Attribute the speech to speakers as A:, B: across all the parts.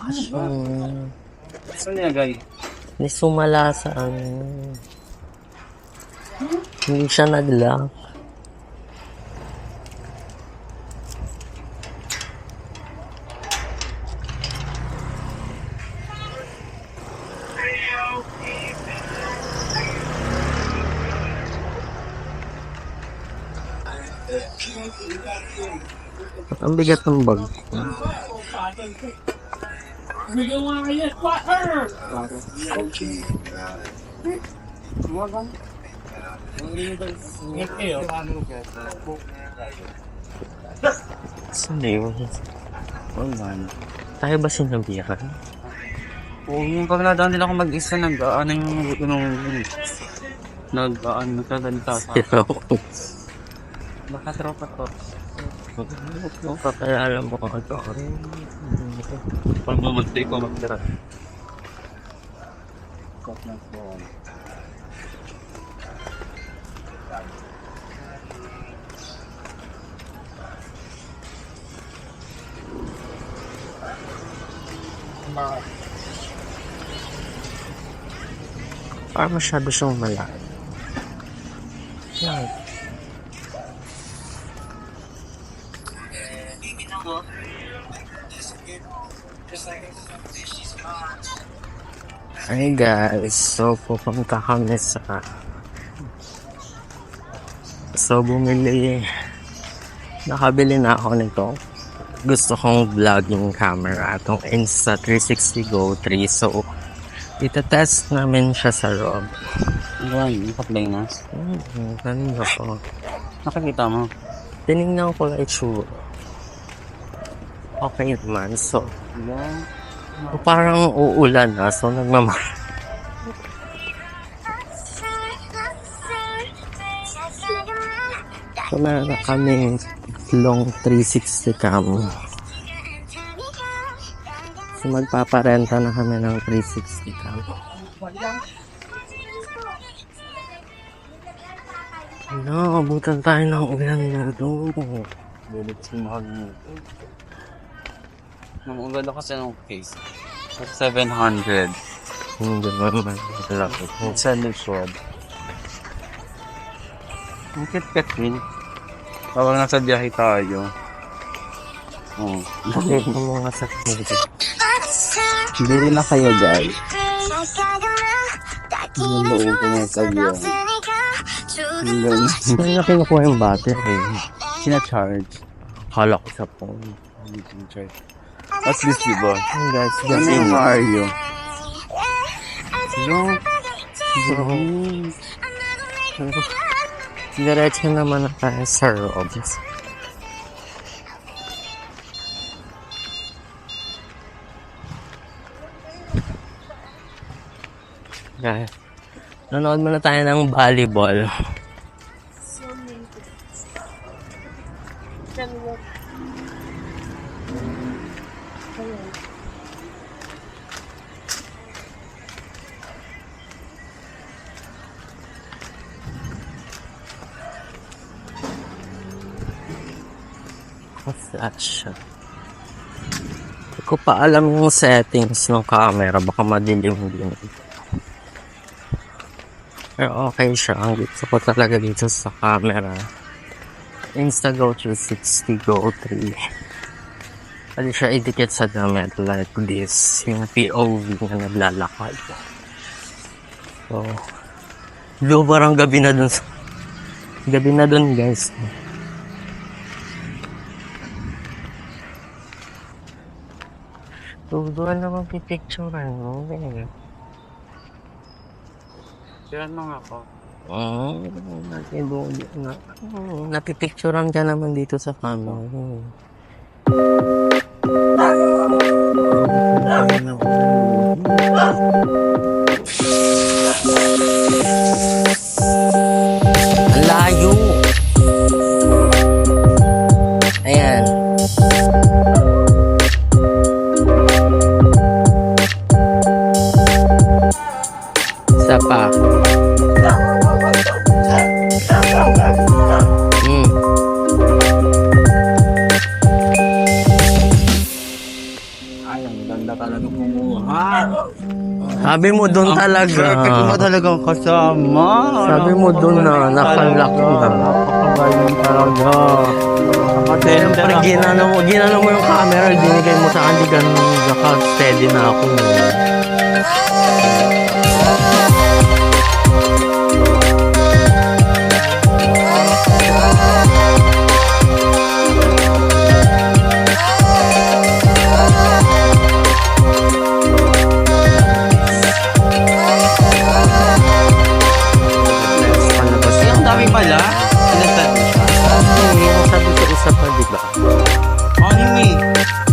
A: bakasyon.
B: Saan niya, guys?
A: May sumala sa Hindi siya nag-lock. Ang bigat ng bag. Saan yun? Tayo ba sinabihan?
B: Oo, yung pag nadaan din ako mag-isa, nag-ano nagkaganita sa
A: Pero,
B: baka tropa to.
A: kaya alam mo kung ito. Pag mamatay ko magtira. Parang masyado siyang malayo. Yan. Hey guys, so pupunta kami sa bumili. Nakabili na ako nito. Gusto kong vlog yung camera, itong Insta360 Go 3. So, itatest namin siya sa loob.
B: Yan, nakaplay na.
A: Ganun ako.
B: Nakakita mo?
A: Tinignan ko lang itsura. Okay naman, so
B: Yan.
A: parang uulan na, so nagmamahal. So meron na kami long 360 cam. So magpaparenta na kami ng 360 cam. No, abutan tayo ng ulan na doon.
B: Bulit si mahal mo. Namugad ako sa nung case. At 700.
A: Hindi naman malapit.
B: Sa Luxord. Ang kit-kit din. Kapag nasa biyahe tayo. Oo.
A: Bakit mo nga sa community?
B: Bili na kayo, guys. Yung loob ko nga sa biyahe.
A: Saan na kinukuha yung battery?
B: Sina-charge.
A: Hala ko sa phone.
B: What's this, diba?
A: Hey guys,
B: How are you?
A: diretso naman na tayo sa loob. Guys, nanood muna tayo ng volleyball. Flash. Hindi ko pa alam yung settings ng camera. Baka madilim din. Pero okay siya. Ang gusto ko talaga dito sa camera. Instago 360 Go 3. Pwede siya idikit sa damit like this. Yung POV na naglalakad. So, parang gabi na dun. Gabi na dun guys. So, doon naman pipicturean mo.
B: Siyan mo nga ako.
A: Napipicturean ka naman dito sa camera. Ang layo! Ayan. Isa pa.
B: Ay, ang ganda talaga kumuha.
A: Sabi mo doon talaga.
B: Perfect mo talagang kasama.
A: Sabi mo doon na nakalak na.
B: Napakagaling talaga.
A: Siyempre, ginano mo yung camera, binigay mo sa akin, di ganun naka-steady na ako. Palabas
B: Ay, ang dami pala. Pinagtad mo siya.
A: yung sabi ko isa pa, di ba?
B: Anime.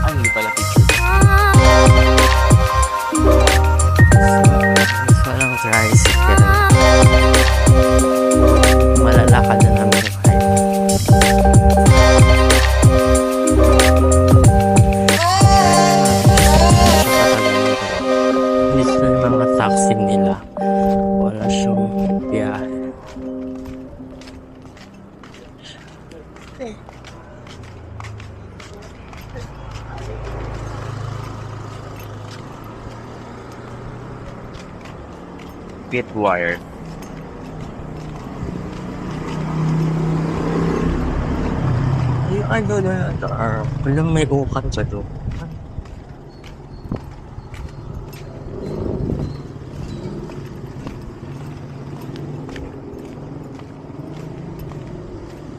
B: Ay, hindi pala picture.
A: Walang tricycle. Malalakad na namin yung height. Hindi sila yung mga taxi nila. Wala siyang biyahe.
B: Bitwire.
A: Yung ano na ito, walang may ukat ba ito?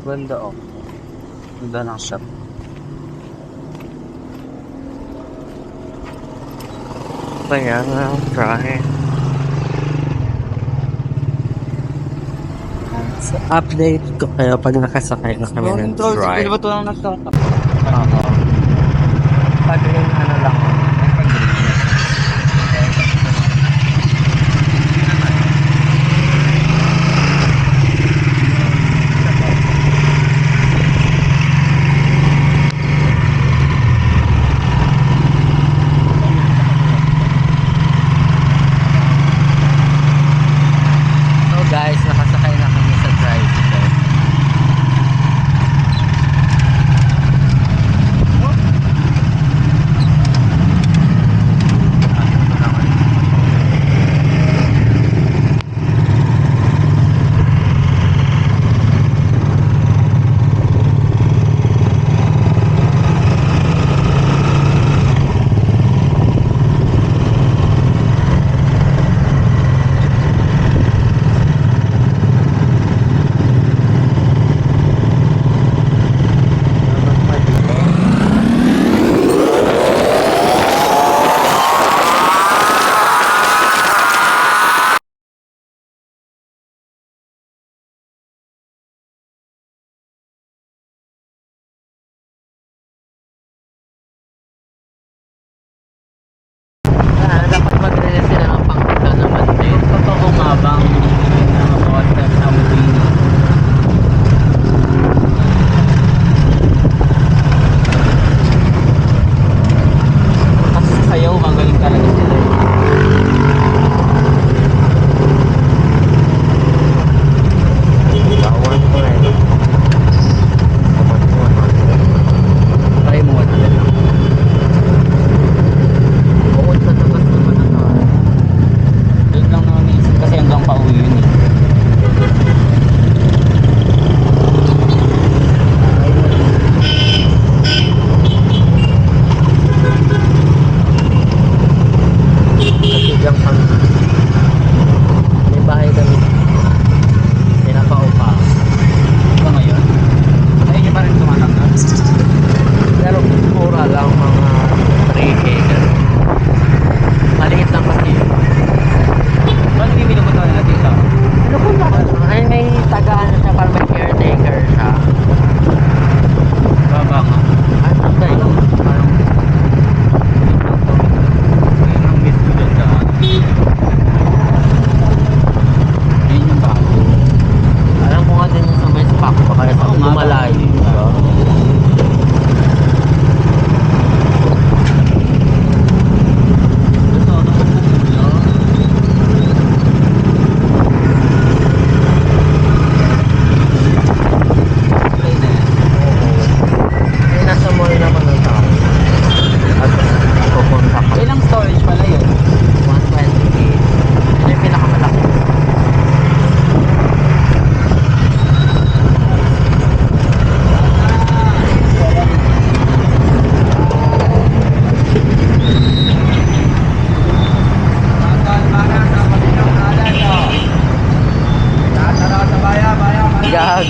B: Ganda oh. Ganda ng shop.
A: Kaya nga, try. So, update ko kayo pag nakasakay na kami ng drive.
B: Ba ito lang nagtata?
A: Pag yung ano lang. So guys, nakasakay na kami sa tricycle.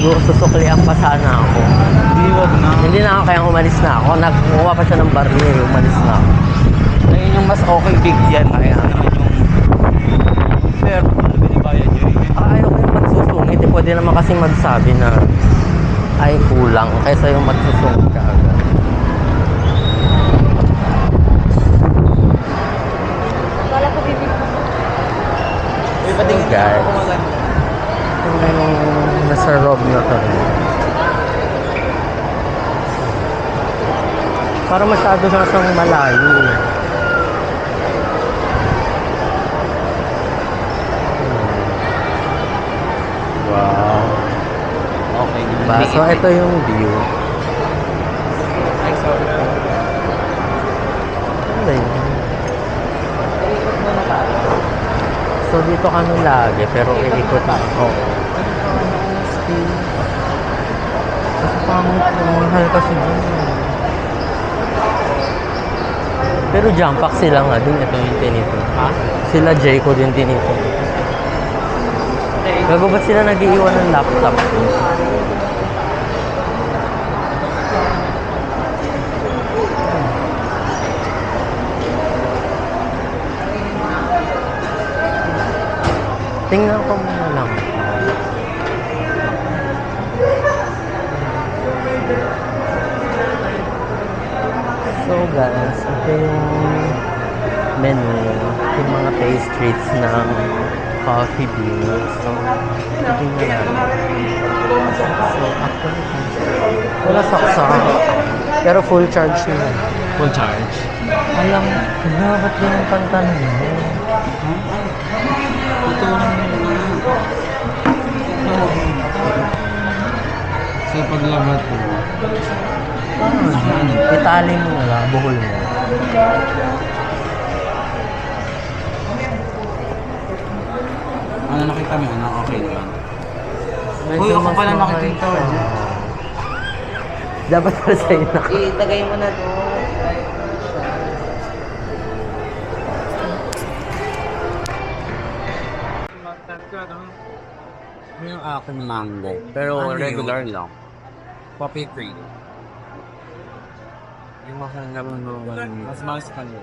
A: Susuklian pa sana ako.
B: Hindi, wag na.
A: Hindi na ako, kaya umalis na ako. Nagkuha pa siya ng baril, umalis na ako.
B: Ayun yung mas okay bigyan. Kaya naman yung... Pero, ano binibayad yun?
A: Ayaw ko yung magsusungit. Pwede naman kasi magsabi na ay kulang kaysa yung magsusungit ka agad.
C: Wala ko bibig mo.
B: Uy, patingin
A: Guys.
B: ako kung maganda.
A: Yung nasa rob na to. Para masyado na siyang malayo. Wow.
B: Okay.
A: Diba? So, ito yung view.
B: Ay, sorry.
A: Ano ba yun? So, dito kami lagi, pero iikot ako. Kasi pangit yung mahal kasi dun. Pero jump pack sila nga din. Ito yung tinito.
B: Ha?
A: Sila Jayco din tinito. Gago ba't sila nag-iiwan ng laptop? Tingnan ko muna lang. So guys, ito yung menu, yung mga pastries ng Coffee Bean. So, tingnan natin. So, actually, wala saksa. Pero full charge nila.
B: Full charge.
A: Alam, ba't din yung pantanan mo?
B: Ito lang sa paglabat ko.
A: Itali mo na lang, buhol mo.
B: Ano nakita mo? Ano? Okay naman.
A: Medyo
B: Uy, ako
A: mas
B: pala
A: mahal
B: nakikita.
A: siya. Dapat pala sa'yo na.
C: Itagay mo na doon.
B: Yung akin mango. Pero
A: Ano
B: regular lang. Coffee cream.
A: Yung mahal naman naman.
B: Mas mas pa niya.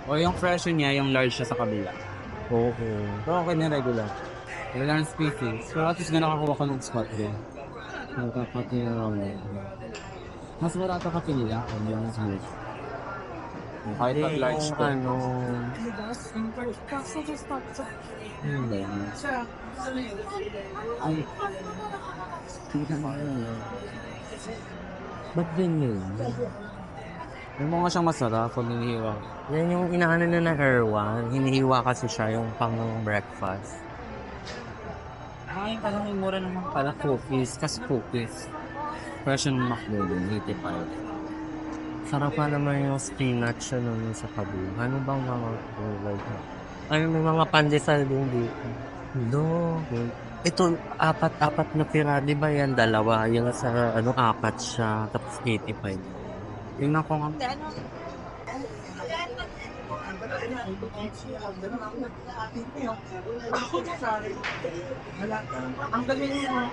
B: O yung fresh niya, yung large siya sa kabila.
A: Oo.
B: Pero okay na regular. Regular species. So at least na nakakuha ka ng spot din. Nakapati na lang yun. Mas marata ka pinila. Ano yung smooth. Kahit pag large
A: Yung
B: to.
A: ano,
B: Ba yan? Ay. Tingnan mo yun.
A: ba't ganyan?
B: Yung mga siyang masarap pag hinihiwa.
A: Yan yung inaano na na Erwan. Hinihiwa kasi siya yung pang breakfast.
B: Yung parang yung mura naman pala cookies. Kasi cookies. Fresh yung McDo din. 85.
A: Sarap pa naman yung spinach ano yung sa kabila. Ano bang mga like, ano may mga pandesal din dito. No. Ito, apat na di ba yan? Dalawa. Yung sa, ano, apat siya. Tapos 85.
B: Tingnan ko nga.
C: Ang galing mo.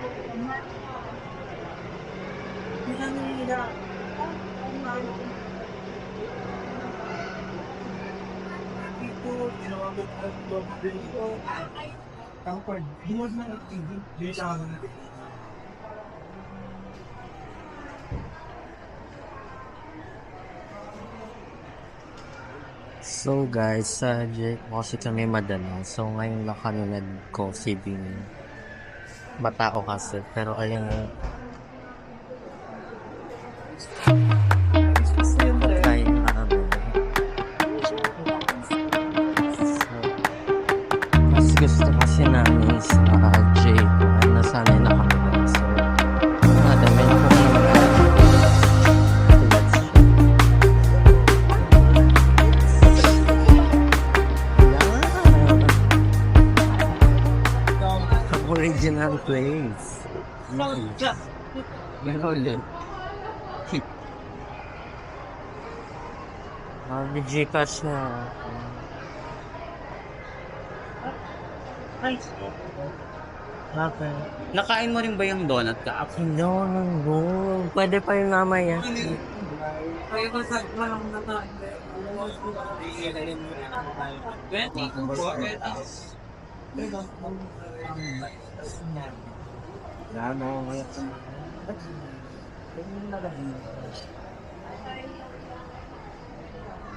A: So guys, sa Jake kasi kami madala. So ngayon lang kami nag-coffee bean. Matao kasi. Pero ayun. Kain na kami. So, mas gusto kasi namin sa Jake. Ay nasanay na kami. So, natin may nakuha naman tayo. Original place. Gano'n ulit. May Gcash na. Okay.
B: Nakain mo rin ba yung donut ka?
A: No, no, no. Pwede pa yung mamaya.
C: Kaya ko sa walang nakain.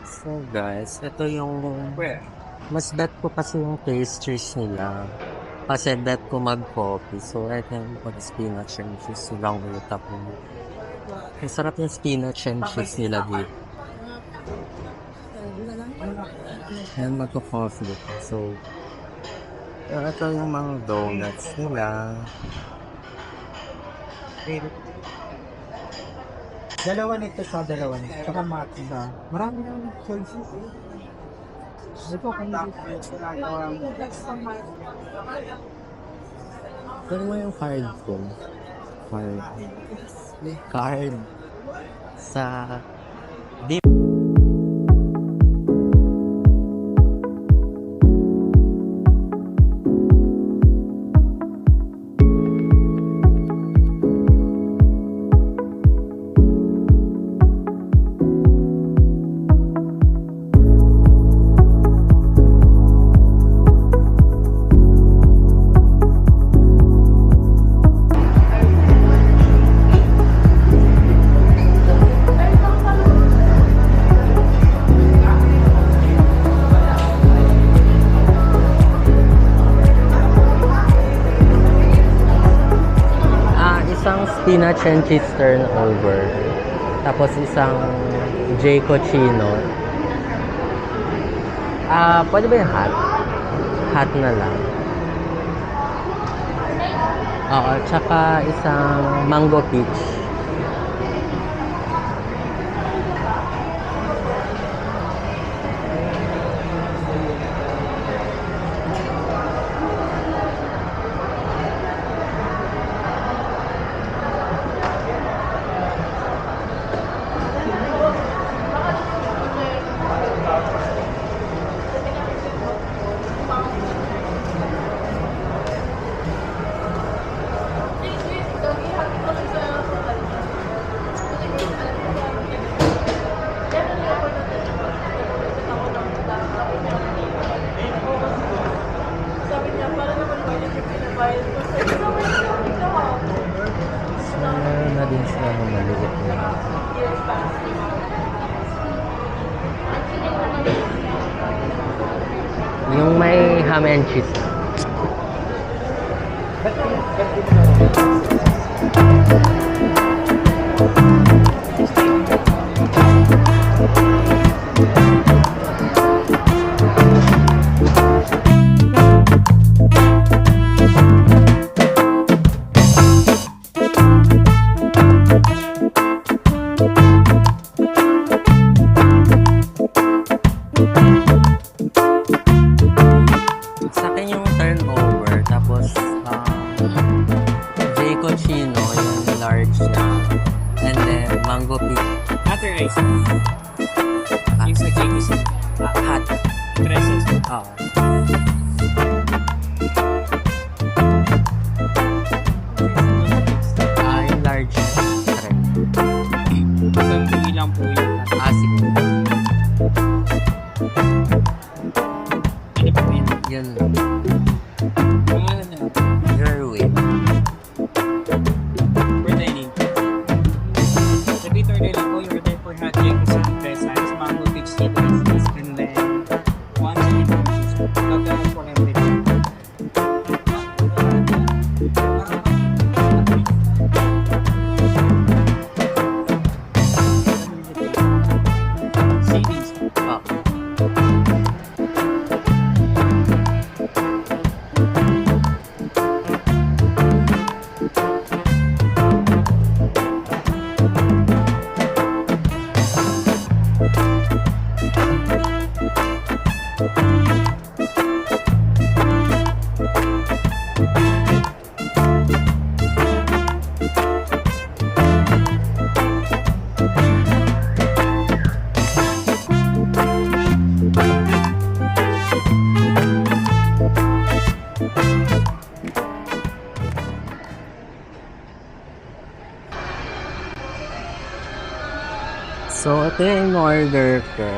A: So guys, ito yung mas bet ko kasi yung pastries nila. Kasi bet ko mag-coffee. So, ito yung spinach and cheese lang utap mo. Ang sarap yung spinach and cheese nila dito. Ayan, magko-coffee dito. So, ito yung mga donuts nila.
B: Dalawa nito sa dalawa nito. Tsaka mati sa. Marami na choices. Ito kung
A: Pero mo yung card ko. Card. Card. Sa... isang spinach and cheese turnover. Tapos isang Jayco Chino. Pwede ba yung hot? Hot na lang. Oo, tsaka isang mango peach. Meron na din sila ng maliit na. Yung may ham and cheese. Sa akin yung turnover, tapos Jayco Chino, yung large niya, and then mango peach.
B: After rice. Yung sa James.
A: Hot.
B: Dresses.
A: Oo. Yung large. Correct.
B: Hanggang lang po yun.
A: Sige.
B: Ano po yun?
A: Yun.
B: Yung ano na.
A: Your way.
B: For dining. Repeat order lang po. Your order for hot cake is 1 pesos. Mango peach tea is and then 1 chicken cheese. Total for everything. CDs.
A: Ito yung order ko.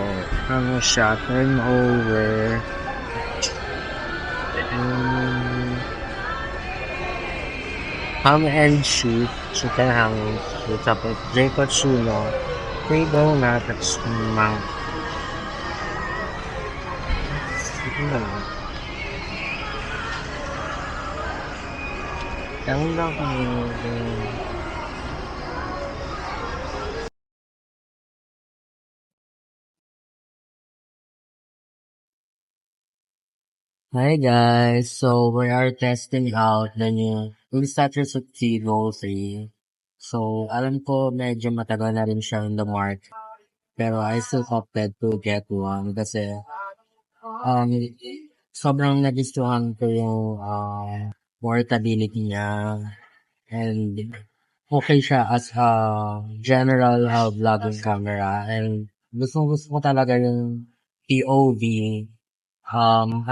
A: Ano siya? Turnover. Ham and cheese. Chicken ham and cheese. Tapos Jayco Chuno. 3 donut at mang. Sige na lang. Ang lang kami. Hi guys, so we are testing out the new Starters of Tivo 3. So, alam ko medyo matagal na rin siya in the market. Pero I still opted to get one kasi um, sobrang nagustuhan ko yung portability niya. And okay siya as a general vlogging camera. And gusto ko talaga yung POV yung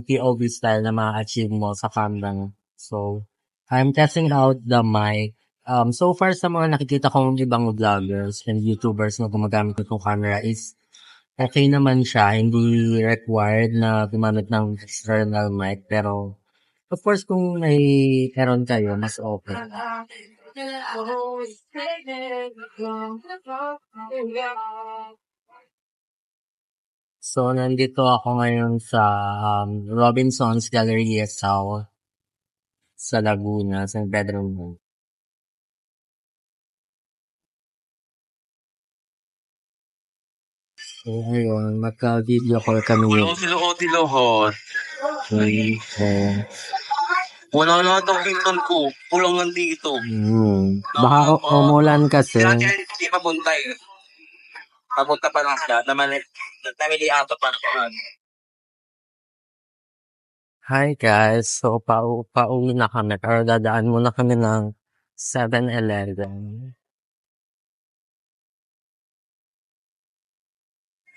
A: POV style na ma-achieve mo sa camera. So, I'm testing out the mic. So far sa mga nakikita kong ibang vloggers and YouTubers na gumagamit ng camera is okay naman siya. Hindi required na gumamit ng external mic. Pero, of course, kung meron kayo, mas okay. So, nandito ako ngayon sa Robinson's Galleria South sa Laguna, San Pedro Mall. So, ngayon, magka-video call kami.
D: Lohot.
A: Okay.
D: Wala na itong pinton ko. Pulang nandito.
A: Baka umulan kasi.
D: Kaya hindi papunta eh. Papunta pa lang siya. Namili ato pa naman.
A: Hi guys, so pauwi na kami. Pero dadaan muna kami ng 7-Eleven.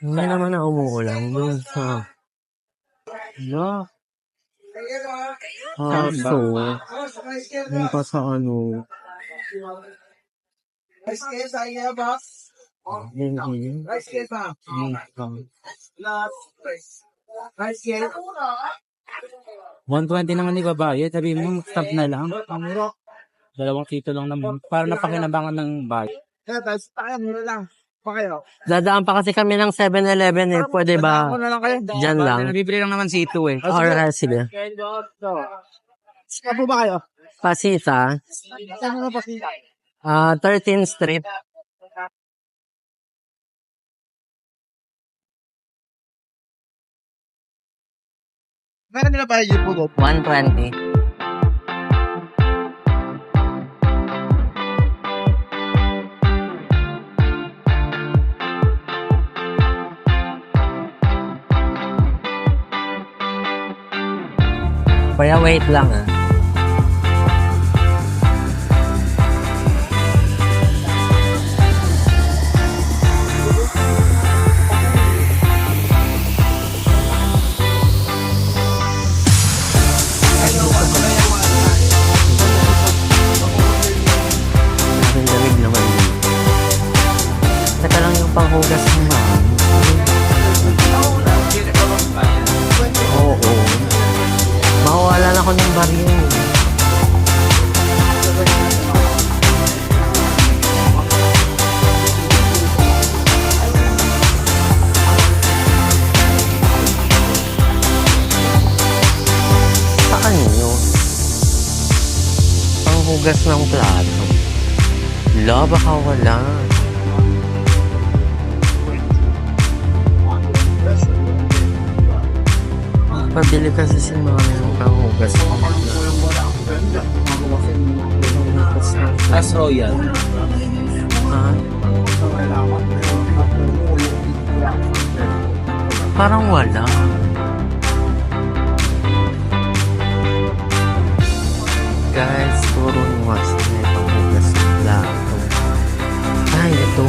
A: Hindi naman na umuulan. Doon sa... No. So, yung pa sa ano... Yun.
B: 120 naman di babayad. Sabi mo, stop na lang. Dalawang kito lang naman. Para napakinabangan ng bayad.
A: Dadaan pa kasi kami ng 7-Eleven eh. Pwede ba? Diyan lang.
B: Nabibili lang naman si Ito eh.
A: Alright, sige.
C: Saan po ba kayo?
A: Pasita.
C: Saan po pasita?
A: 13th Street.
C: Meron nila ba yung pulo?
A: 120. Kaya wait lang ah. Ang lamig naman yun. Teka lang yung panghugas ng mga. Oo. Mawawalan ako ng baryo. Saan yun? Panghugas ng plato. La, baka wala. Pabili kasi si mami ng panghugas.
B: As Royal.
A: Ha? Parang wala. Guys, puro nuwas na may panghugas ng plato. Ay, ito.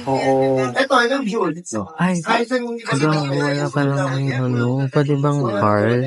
C: Oo. Ito, yung view ulit.
A: Ay, wala ka lang ano. Pwede bang card?